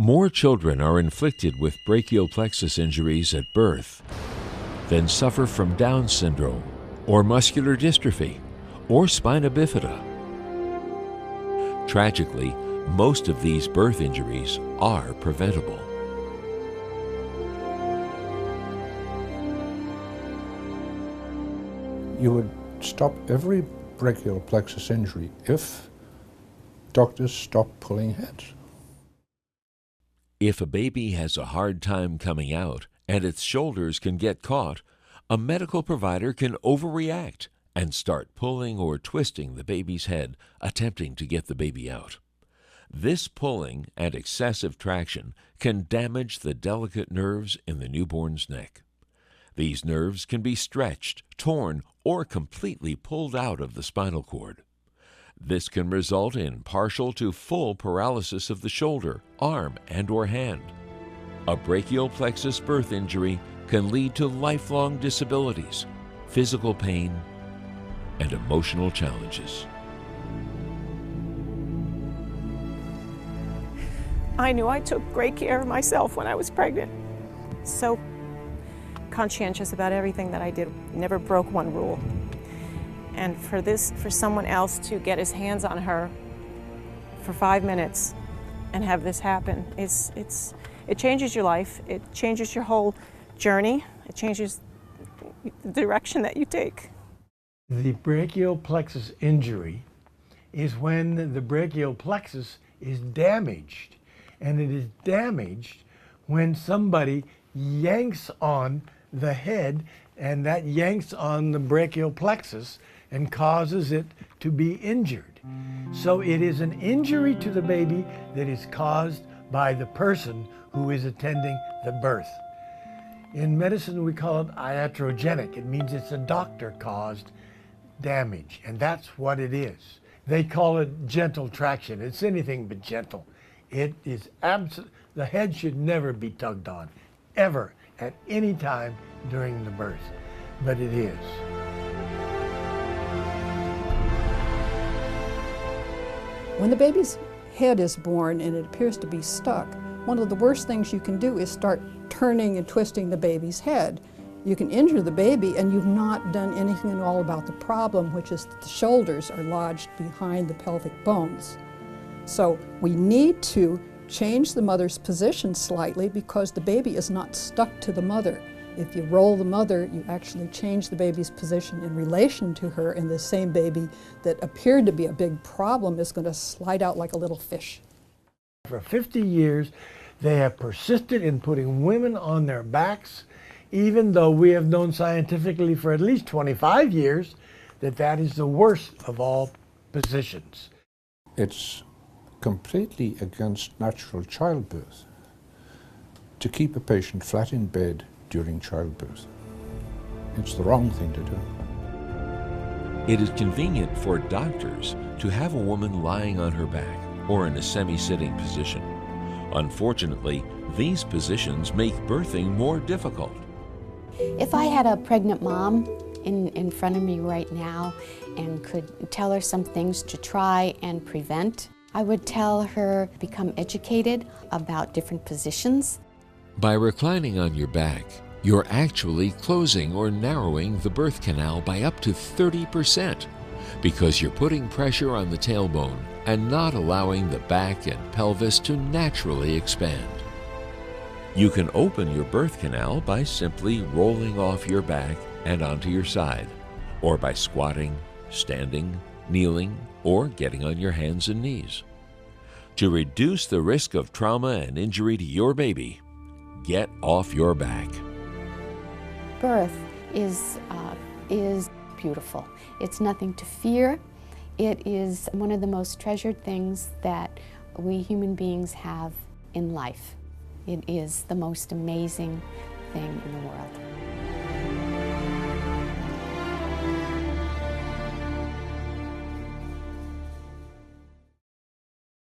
More children are inflicted with brachial plexus injuries at birth than suffer from Down syndrome or muscular dystrophy or spina bifida. Tragically, most of these birth injuries are preventable. You would stop every brachial plexus injury if doctors stop pulling heads. If a baby has a hard time coming out and its shoulders can get caught, a medical provider can overreact and start pulling or twisting the baby's head, attempting to get the baby out. This pulling and excessive traction can damage the delicate nerves in the newborn's neck. These nerves can be stretched, torn, or completely pulled out of the spinal cord. This can result in partial to full paralysis of the shoulder, arm, and/or hand. A brachial plexus birth injury can lead to lifelong disabilities, physical pain, and emotional challenges. I knew I took great care of myself when I was pregnant. So conscientious about everything that I did, never broke one rule. And for someone else to get his hands on her for 5 minutes and have this happen, it changes your life, it changes your whole journey, it changes the direction that you take. The brachial plexus injury is when the brachial plexus is damaged, and it is damaged when somebody yanks on the head, and that yanks on the brachial plexus and causes it to be injured. So it is an injury to the baby that is caused by the person who is attending the birth. In medicine, we call it iatrogenic. It means it's a doctor-caused damage, and that's what it is. They call it gentle traction. It's anything but gentle. It is the head should never be tugged on, ever, at any time during the birth, but it is. When the baby's head is born and it appears to be stuck, one of the worst things you can do is start turning and twisting the baby's head. You can injure the baby and you've not done anything at all about the problem, which is that the shoulders are lodged behind the pelvic bones. So we need to change the mother's position slightly because the baby is not stuck to the mother. If you roll the mother, you actually change the baby's position in relation to her, and the same baby that appeared to be a big problem is going to slide out like a little fish. For 50 years, they have persisted in putting women on their backs, even though we have known scientifically for at least 25 years that that is the worst of all positions. It's completely against natural childbirth to keep a patient flat in bed during childbirth. It's the wrong thing to do. It is convenient for doctors to have a woman lying on her back or in a semi-sitting position. Unfortunately, these positions make birthing more difficult. If I had a pregnant mom in front of me right now and could tell her some things to try and prevent, I would tell her to become educated about different positions. By reclining on your back, you're actually closing or narrowing the birth canal by up to 30% because you're putting pressure on the tailbone and not allowing the back and pelvis to naturally expand. You can open your birth canal by simply rolling off your back and onto your side, or by squatting, standing, kneeling, or getting on your hands and knees. To reduce the risk of trauma and injury to your baby, get off your back. Birth is beautiful. It's nothing to fear. It is one of the most treasured things that we human beings have in life. It is the most amazing thing in the world.